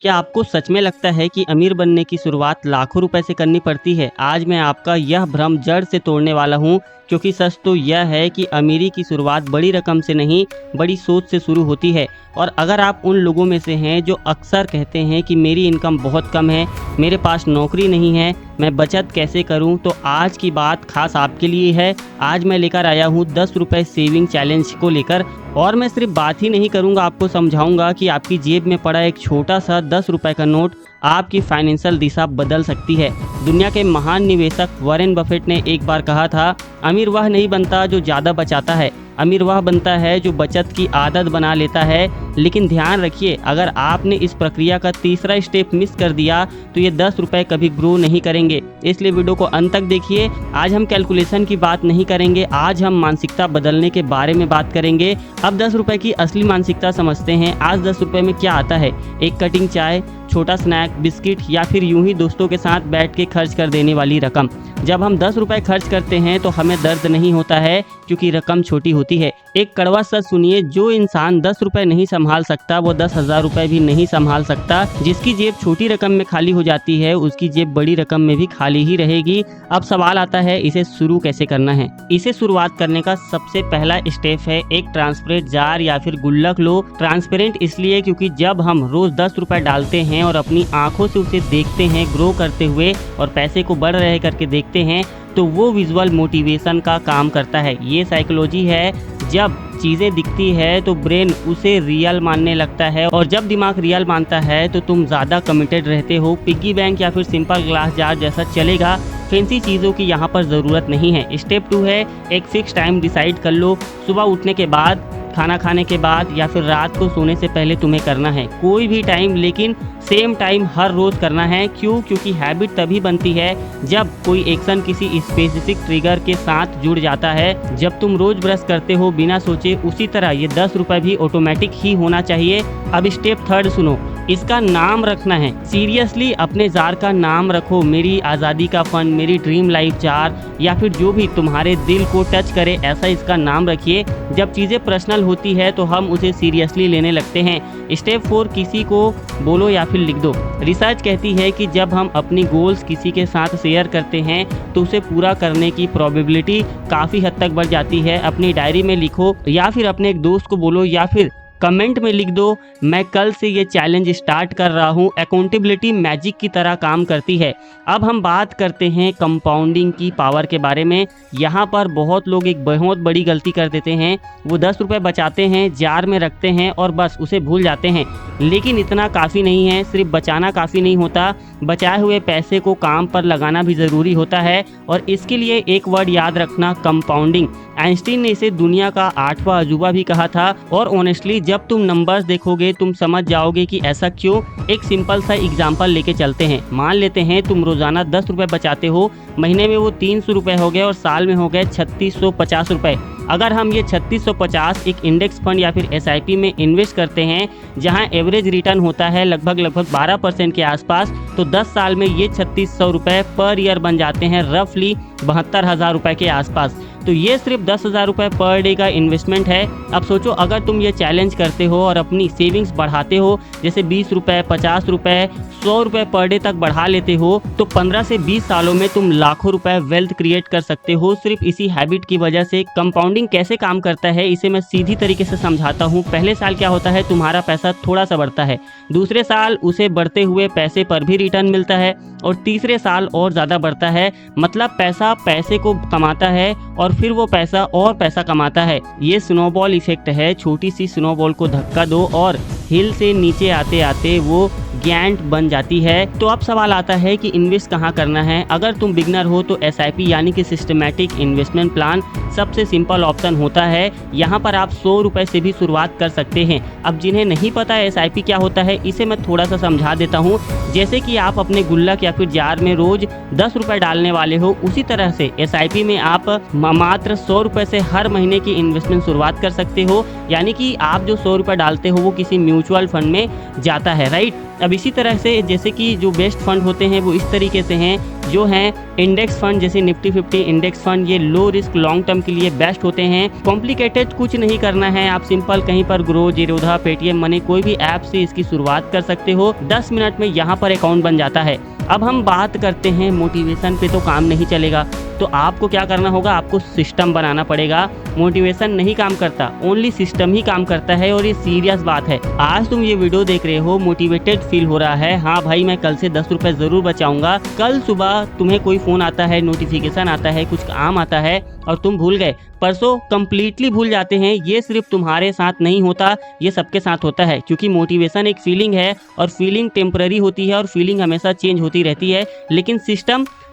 क्या आपको सच में लगता है कि अमीर बनने की शुरुआत लाखों रुपए से करनी पड़ती है? आज मैं आपका यह भ्रम जड़ से तोड़ने वाला हूँ, क्योंकि सच तो यह है कि अमीरी की शुरुआत बड़ी रकम से नहीं, बड़ी सोच से शुरू होती है। और अगर आप उन लोगों में से हैं जो अक्सर कहते हैं कि मेरी इनकम बहुत कम है, मेरे पास नौकरी नहीं है, मैं बचत कैसे करूं, तो आज की बात खास आपके लिए है। आज मैं लेकर आया हूं 10 रुपये सेविंग चैलेंज को लेकर। और मैं सिर्फ बात ही नहीं करूंगा, आपको समझाऊंगा कि आपकी जेब में पड़ा एक छोटा सा 10 रुपये का नोट आपकी फाइनेंशियल दिशा बदल सकती है। दुनिया के महान निवेशक वॉरेन बफेट ने एक बार कहा था, अमीर वह नहीं बनता जो ज़्यादा बचाता है, अमीर वह बनता है जो बचत की आदत बना लेता है। लेकिन ध्यान रखिए, अगर आपने इस प्रक्रिया का तीसरा स्टेप मिस कर दिया तो ये 10 रुपये कभी ग्रो नहीं करेंगे। इसलिए वीडियो को अंत तक देखिए। आज हम कैलकुलेशन की बात नहीं करेंगे, आज हम मानसिकता बदलने के बारे में बात करेंगे। अब 10 रुपये की असली मानसिकता समझते हैं। आज 10 रुपये में क्या आता है? एक कटिंग चाय, छोटा स्नैक, बिस्किट या फिर यूं ही दोस्तों के साथ बैठ के खर्च कर देने वाली रकम। जब हम 10 रुपये खर्च करते हैं तो हमें दर्द नहीं होता है, क्योंकि रकम छोटी होती है। एक कड़वा सच सुनिए, जो इंसान 10 रुपये नहीं संभाल सकता वो 10,000 रुपये भी नहीं संभाल सकता। जिसकी जेब छोटी रकम में खाली हो जाती है, उसकी जेब बड़ी रकम में भी खाली ही रहेगी। अब सवाल आता है, इसे शुरू कैसे करना है? इसे शुरुआत करने का सबसे पहला स्टेप है एक ट्रांसपेरेंट जार या फिर गुल्लक लो। ट्रांसपेरेंट इसलिए क्योंकि जब हम रोज 10 रुपये डालते हैं और अपनी आंखों से उसे देखते हैं ग्रो करते हुए और पैसे को बढ़ रहे करके देखते हैं, तो वो विजुअल मोटिवेशन का काम करता है। ये साइकोलॉजी है, जब चीज़ें दिखती है तो ब्रेन उसे रियल मानने लगता है, और जब दिमाग रियल मानता है तो तुम ज़्यादा कमिटेड रहते हो। पिग्गी बैंक या फिर सिंपल ग्लास जार जैसा चलेगा, फैंसी चीज़ों की यहाँ पर ज़रूरत नहीं है। स्टेप 2 है एक फिक्स टाइम डिसाइड कर लो। सुबह उठने के बाद, खाना खाने के बाद या फिर रात को सोने से पहले तुम्हें करना है कोई भी टाइम, लेकिन सेम टाइम हर रोज़ करना है। क्यों? क्योंकि हैबिट तभी बनती है जब कोई एक्शन किसी स्पेसिफिक ट्रिगर के साथ जुड़ जाता है। जब तुम रोज ब्रश करते हो बिना सोचे, उसी तरह ये 10 रुपये भी ऑटोमेटिक ही होना चाहिए। अब स्टेप 3 सुनो, इसका नाम रखना है। सीरियसली अपने जार का नाम रखो। मेरी आज़ादी का फन, मेरी ड्रीम लाइफ जार, या फिर जो भी तुम्हारे दिल को टच करे ऐसा इसका नाम रखिए। जब चीज़ें पर्सनल होती है तो हम उसे सीरियसली लेने लगते हैं। स्टेप 4 किसी को बोलो या फिर लिख दो। रिसर्च कहती है कि जब हम अपनी गोल्स किसी के साथ शेयर करते हैं तो उसे पूरा करने की प्रोबेबिलिटी काफ़ी हद तक बढ़ जाती है। अपनी डायरी में लिखो या फिर अपने एक दोस्त को बोलो या फिर कमेंट में लिख दो, मैं कल से ये चैलेंज स्टार्ट कर रहा हूँ। अकाउंटेबिलिटी मैजिक की तरह काम करती है। अब हम बात करते हैं कंपाउंडिंग की पावर के बारे में। यहाँ पर बहुत लोग एक बहुत बड़ी गलती कर देते हैं। वो 10 रुपये बचाते हैं, जार में रखते हैं और बस उसे भूल जाते हैं। लेकिन इतना काफ़ी नहीं है, सिर्फ बचाना काफ़ी नहीं होता, बचाए हुए पैसे को काम पर लगाना भी ज़रूरी होता है। और इसके लिए एक वर्ड याद रखना, कंपाउंडिंग। आइंस्टीन ने इसे दुनिया का 8वां अजूबा भी कहा था। और ऑनेस्टली जब तुम नंबर्स देखोगे तुम समझ जाओगे कि ऐसा क्यों। एक सिंपल सा एग्जांपल लेके चलते हैं। मान लेते हैं तुम रोजाना 10 रुपये बचाते हो, महीने में वो 300 रुपये हो गए और साल में हो गए 3650 रुपये। अगर हम ये 3650 एक इंडेक्स फंड या फिर SIP में इन्वेस्ट करते हैं, जहां एवरेज रिटर्न होता है लगभग 12% के आसपास, तो 10 साल में ये 3600 रुपये पर ईयर बन जाते हैं, रफली 72,000 रुपये के आसपास। तो ये सिर्फ 10,000 रुपये पर डे का इन्वेस्टमेंट है। अब सोचो, अगर तुम ये चैलेंज करते हो और अपनी सेविंग्स बढ़ाते हो, जैसे 20 रुपये, 50 रुपये, 100 रुपये पर डे तक बढ़ा लेते हो, तो 15 से 20 सालों में तुम लाखों रुपए वेल्थ क्रिएट कर सकते हो, सिर्फ इसी हैबिट की वजह से। कंपाउंडिंग कैसे काम करता है इसे मैं सीधी तरीके से समझाता हूँ। पहले साल क्या होता है, तुम्हारा पैसा थोड़ा सा बढ़ता है, दूसरे साल उसे बढ़ते हुए पैसे पर भी रिटर्न मिलता है, और तीसरे साल और ज़्यादा बढ़ता है। मतलब पैसा पैसे को कमाता है और फिर वो पैसा और पैसा कमाता है। ये स्नोबॉल इफेक्ट है। छोटी सी स्नोबॉल को धक्का दो और हिल से नीचे आते आते वो गैंट बन जाती है। तो अब सवाल आता है कि इन्वेस्ट कहाँ करना है। अगर तुम बिगनर हो तो SIP यानी कि सिस्टमैटिक इन्वेस्टमेंट प्लान सबसे सिंपल ऑप्शन होता है। यहाँ पर आप 100 रुपये से भी शुरुआत कर सकते हैं। अब जिन्हें नहीं पता है SIP क्या होता है, इसे मैं थोड़ा सा समझा देता हूँ। जैसे कि आप अपने गुल्लक या फिर जार में रोज 10 रुपये डालने वाले हो, उसी तरह से SIP में आप मात्र 100 रुपये से हर महीने की इन्वेस्टमेंट शुरुआत कर सकते हो। यानी कि आप जो 100 रुपये डालते हो वो किसी म्यूचुअल फंड में जाता है, राइट। अब इसी तरह से जैसे कि जो बेस्ट फंड होते हैं वो इस तरीके से हैं, जो हैं इंडेक्स फंड जैसे निफ्टी 50 इंडेक्स फंड, ये लो रिस्क लॉन्ग टर्म के लिए बेस्ट होते हैं। कॉम्प्लिकेटेड कुछ नहीं करना है, आप सिंपल कहीं पर ग्रो, जीरोधा, पेटीएम मनी कोई भी ऐप से इसकी शुरुआत कर सकते हो। 10 मिनट में यहाँ पर अकाउंट बन जाता है। अब हम बात करते हैं मोटिवेशन पे, तो काम नहीं चलेगा, तो आपको क्या करना होगा, आपको सिस्टम बनाना पड़ेगा। मोटिवेशन नहीं काम करता, ओनली सिस्टम ही काम करता है, और ये सीरियस बात है। आज तुम ये वीडियो देख रहे हो, मोटिवेटेड फील हो रहा है, हाँ भाई मैं कल से 10 रुपए जरूर बचाऊंगा। कल सुबह तुम्हें कोई फोन आता है, नोटिफिकेशन आता है, कुछ काम आता है और तुम भूल गए, परसों कंप्लीटली भूल जाते हैं। ये सिर्फ तुम्हारे साथ नहीं होता, ये सबके साथ होता है, क्योंकि मोटिवेशन एक फीलिंग है और फीलिंग टेम्पररी होती है और फीलिंग हमेशा चेंज होती रहती है। लेकिन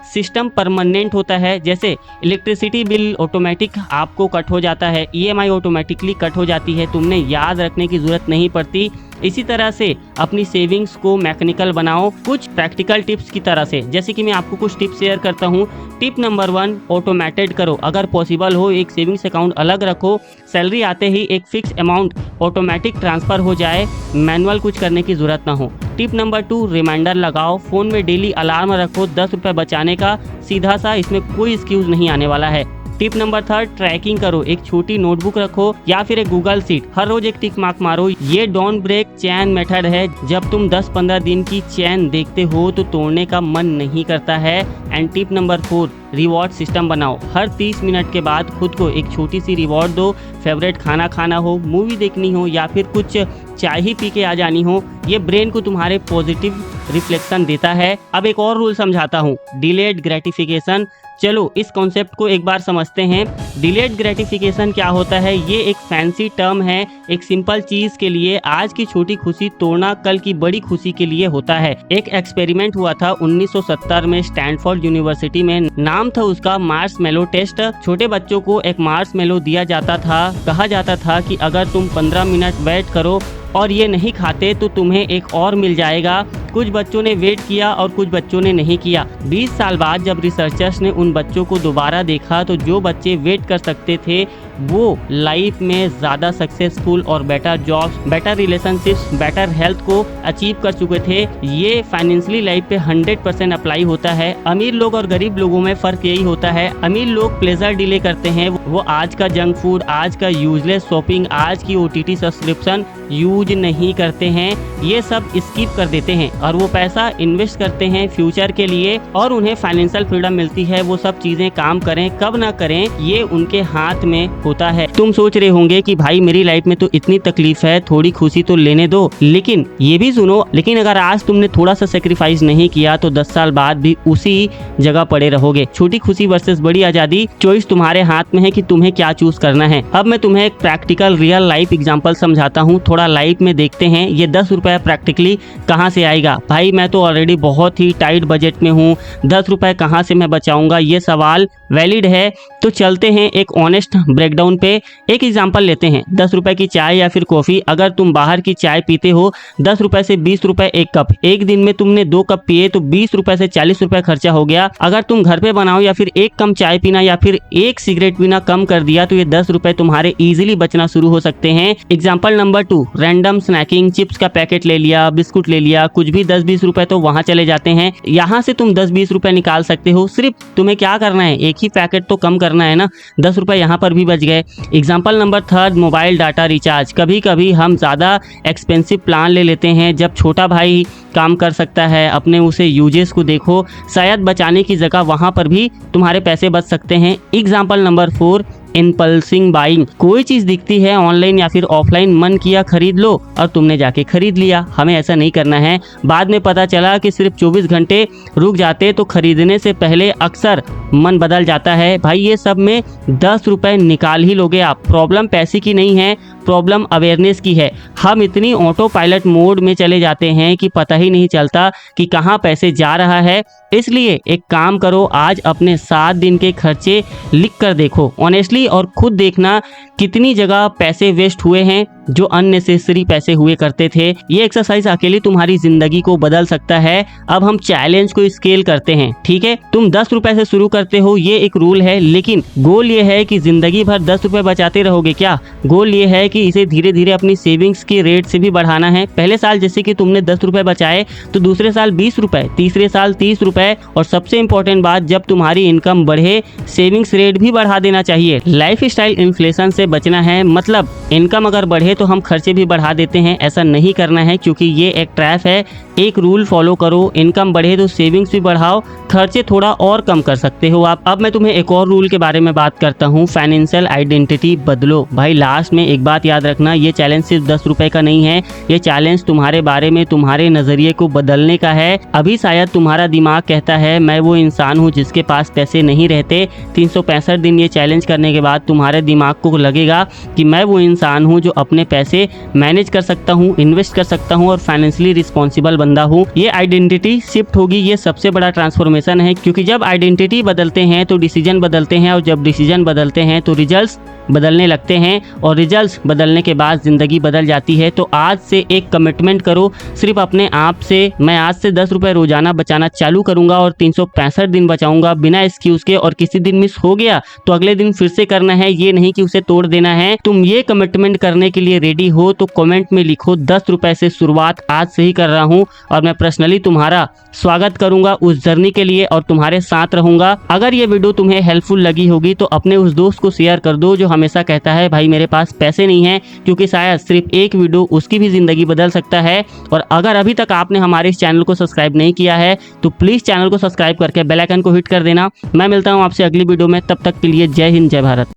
सिस्टम परमानेंट होता है। जैसे इलेक्ट्रिसिटी बिल ऑटोमेटिक आपको कट हो जाता है, ईएमआई ऑटोमेटिकली कट हो जाती है, तुमने याद रखने की जरूरत नहीं पड़ती। इसी तरह से अपनी सेविंग्स को मैकेनिकल बनाओ, कुछ प्रैक्टिकल टिप्स की तरह से। जैसे कि मैं आपको कुछ टिप्स शेयर करता हूँ। टिप नंबर 1, ऑटोमेटेड करो, अगर पॉसिबल हो एक सेविंग्स अकाउंट अलग रखो, सैलरी आते ही एक फिक्स अमाउंट ऑटोमेटिक ट्रांसफ़र हो जाए, मैनुअल कुछ करने की ज़रूरत ना हो। टिप नंबर 2, रिमाइंडर लगाओ, फ़ोन में डेली अलार्म रखो 10 रुपये बचाने का, सीधा सा, इसमें कोई एक्सक्यूज़ नहीं आने वाला है। टिप नंबर 3, ट्रैकिंग करो, एक छोटी नोटबुक रखो या फिर एक गूगल शीट, हर रोज एक टिक मार्क मारो। ये डोंट ब्रेक चैन मेथड है, जब तुम 10-15 दिन की चैन देखते हो तो तोड़ने का मन नहीं करता है। And tip number 4, reward system बनाओ, हर 30 मिनट के बाद खुद को एक छोटी सी रिवॉर्ड दो। फेवरेट खाना खाना हो, मूवी देखनी हो या फिर कुछ चाय ही पी के आ जानी हो, ये ब्रेन को तुम्हारे पॉजिटिव रिफ्लेक्शन देता है। अब एक और रूल समझाता हूँ, डिलेड ग्रेटिफिकेशन। चलो इस कॉन्सेप्ट को एक बार समझते हैं। डिलेड ग्रेटिफिकेशन क्या होता है, ये एक फैंसी टर्म है एक सिंपल चीज के लिए। आज की छोटी खुशी तोड़ना कल की बड़ी खुशी के लिए होता है। एक एक्सपेरिमेंट हुआ था 1970 में स्टैनफोर्ड यूनिवर्सिटी में, नाम था उसका मार्शमेलो टेस्ट। छोटे बच्चों को एक मार्शमेलो दिया जाता था, कहा जाता था कि अगर तुम 15 मिनट वेट करो और ये नहीं खाते तो तुम्हें एक और मिल जाएगा। कुछ बच्चों ने वेट किया और कुछ बच्चों ने नहीं किया। 20 साल बाद जब रिसर्चर्स ने उन बच्चों को दोबारा देखा तो जो बच्चे वेट कर सकते थे वो लाइफ में ज़्यादा सक्सेसफुल और better jobs, better relationships, better health को अचीव कर चुके थे। ये फाइनेंशियली लाइफ पे 100% अप्लाई होता है। अमीर लोग और गरीब लोगों में फ़र्क यही होता है, अमीर लोग प्लेजर डिले करते हैं, वो आज का जंक फूड, आज का यूजलेस शॉपिंग, आज की OTT सब्सक्रिप्शन यूज नहीं करते हैं, ये सब स्किप कर देते हैं और वो पैसा इन्वेस्ट करते हैं फ्यूचर के लिए और उन्हें फाइनेंशियल फ्रीडम मिलती है। वो सब चीजें काम करें कब ना करें ये उनके हाथ में होता है। तुम सोच रहे होंगे कि भाई मेरी लाइफ में तो इतनी तकलीफ है, थोड़ी खुशी तो लेने दो, लेकिन ये भी सुनो, लेकिन अगर आज तुमने थोड़ा सा सेक्रीफाइस नहीं किया तो 10 साल बाद भी उसी जगह पड़े रहोगे। छोटी खुशी वर्सेस बड़ी आजादी, चॉइस तुम्हारे हाथ में है कि तुम्हें क्या चूज करना है। अब मैं तुम्हें एक प्रैक्टिकल रियल लाइफ एग्जांपल समझाता हूँ, थोड़ा लाइफ में देखते हैं ये 10 रुपए प्रैक्टिकली कहाँ से आएगा। भाई मैं तो ऑलरेडी बहुत ही टाइट बजट में हूँ, 10 रुपए कहाँ से मैं बचाऊंगा, ये सवाल वैलिड है। तो चलते हैं एक ऑनेस्ट ब्रेकडाउन पे। एक एग्जांपल लेते हैं, 10 रुपए की चाय या फिर कॉफी। अगर तुम बाहर की चाय पीते हो 10 रुपए से 20 रुपए एक कप, एक दिन में तुमने 2 कप पिए तो 20 रुपए से 40 रुपए खर्चा हो गया। अगर तुम घर पे बनाओ या फिर एक कम चाय पीना या फिर एक सिगरेट पीना कम कर दिया तो ये 10 रुपए तुम्हारे इजीली बचना शुरू हो सकते हैं। Example number 2, random snacking, chips का पैकेट ले लिया, बिस्कुट ले लिया, कुछ भी 10-20 रुपए तो वहां चले जाते हैं। यहाँ से तुम 10-20 रुपए निकाल सकते हो। सिर्फ तुम्हें क्या करना है, एक ही पैकेट तो कम करना है ना, 10 रुपए यहाँ पर भी बच गए। Example number 3, mobile data recharge. कभी कभी हम ज़्यादा एक्सपेंसिव प्लान ले लेते हैं जब छोटा भाई काम कर सकता है, अपने उसे यूजेस को देखो, शायद बचाने की जगह वहाँ पर भी तुम्हारे पैसे बच सकते हैं। Example number 4, impulsing buying. कोई चीज दिखती है ऑनलाइन या फिर ऑफलाइन, मन किया खरीद लो और तुमने जाके खरीद लिया। हमें ऐसा नहीं करना है। बाद में पता चला कि सिर्फ 24 घंटे रुक जाते तो खरीदने से पहले अक्सर मन बदल जाता है। भाई ये सब में 10 रुपए निकाल ही लोगे आप। प्रॉब्लम पैसे की नहीं है, प्रॉब्लम अवेयरनेस की है। हम इतनी ऑटो पायलट मोड में चले जाते हैं कि पता ही नहीं चलता कि कहाँ पैसे जा रहा है। इसलिए एक काम करो, आज अपने 7 दिन के खर्चे लिख कर देखो ऑनेस्टली और खुद देखना कितनी जगह पैसे वेस्ट हुए हैं जो अननेसेसरी पैसे हुए करते थे। ये एक्सरसाइज अकेली तुम्हारी जिंदगी को बदल सकता है। अब हम चैलेंज को स्केल करते हैं, ठीक है। तुम 10 रुपए से शुरू करते हो, ये एक रूल है, लेकिन गोल ये है कि जिंदगी भर 10 रुपए बचाते रहोगे क्या? गोल ये है कि इसे धीरे धीरे अपनी सेविंग्स के रेट से भी बढ़ाना है। पहले साल जैसे कि तुमने 10 रुपए बचाए तो दूसरे साल 20 रुपए, तीसरे साल 30 रुपए, और सबसे इंपॉर्टेंट बात, जब तुम्हारी इनकम बढ़े सेविंग्स रेट भी बढ़ा देना चाहिए। लाइफ स्टाइल इन्फ्लेशन से बचना है, मतलब इनकम अगर बढ़े तो हम खर्चे भी बढ़ा देते हैं, ऐसा नहीं करना है क्योंकि ये एक ट्रैप है। एक रूल फॉलो करो, इनकम बढ़े तो सेविंग्स भी बढ़ाओ, खर्चे थोड़ा और कम कर सकते हो आप। अब मैं तुम्हें एक और रूल के बारे में बात करता हूँ, फाइनेंशियल आइडेंटिटी बदलो। भाई लास्ट में एक बात याद रखना, ये चैलेंज सिर्फ 10 रुपए का नहीं है, ये चैलेंज तुम्हारे बारे में, तुम्हारे नजरिए को बदलने का है। अभी शायद तुम्हारा दिमाग कहता है मैं वो इंसान हूँ जिसके पास पैसे नहीं रहते। 365 दिन ये चैलेंज करने के बाद तुम्हारे दिमाग को लगेगा कि मैं वो इंसान हूँ जो अपने पैसे मैनेज कर सकता हूँ, इन्वेस्ट कर सकता हूँ और फाइनेंशियली रिस्पॉन्सिबल बंदा हूँ। ये आइडेंटिटी शिफ्ट होगी, ये सबसे बड़ा ट्रांसफॉर्मेशन है, क्योंकि जब आइडेंटिटी बदलते हैं तो डिसीजन बदलते हैं, और जब डिसीजन बदलते हैं तो रिजल्ट्स बदलने लगते हैं, और रिजल्ट्स बदलने के बाद ज़िंदगी बदल जाती है। तो आज से एक कमिटमेंट करो सिर्फ अपने आप से, मैं आज से 10 रुपये रोजाना बचाना चालू करूंगा और 365 दिन बचाऊंगा बिना एक्सक्यूज़ के, और किसी दिन मिस हो गया तो अगले दिन फिर से करना है, ये नहीं कि उसे तोड़ देना है। तुम ये कमिटमेंट करने के लिए रेडी हो तो कमेंट में लिखो 10 रुपये से शुरुआत आज से ही कर रहा हूँ, और मैं पर्सनली तुम्हारा स्वागत करूंगा उस जर्नी के लिए और तुम्हारे साथ रहूंगा। अगर ये वीडियो तुम्हें हेल्पफुल लगी होगी तो अपने उस दोस्त को शेयर कर दो जो हमेशा कहता है भाई मेरे पास पैसे नहीं है, क्योंकि शायद सिर्फ एक वीडियो उसकी भी जिंदगी बदल सकता है। और अगर अभी तक आपने हमारे इस चैनल को सब्सक्राइब नहीं किया है तो प्लीज चैनल को सब्सक्राइब करके बेल आइकन को हिट कर देना। मैं मिलता हूँ आपसे अगली वीडियो में, तब तक के लिए जय हिंद, जय भारत।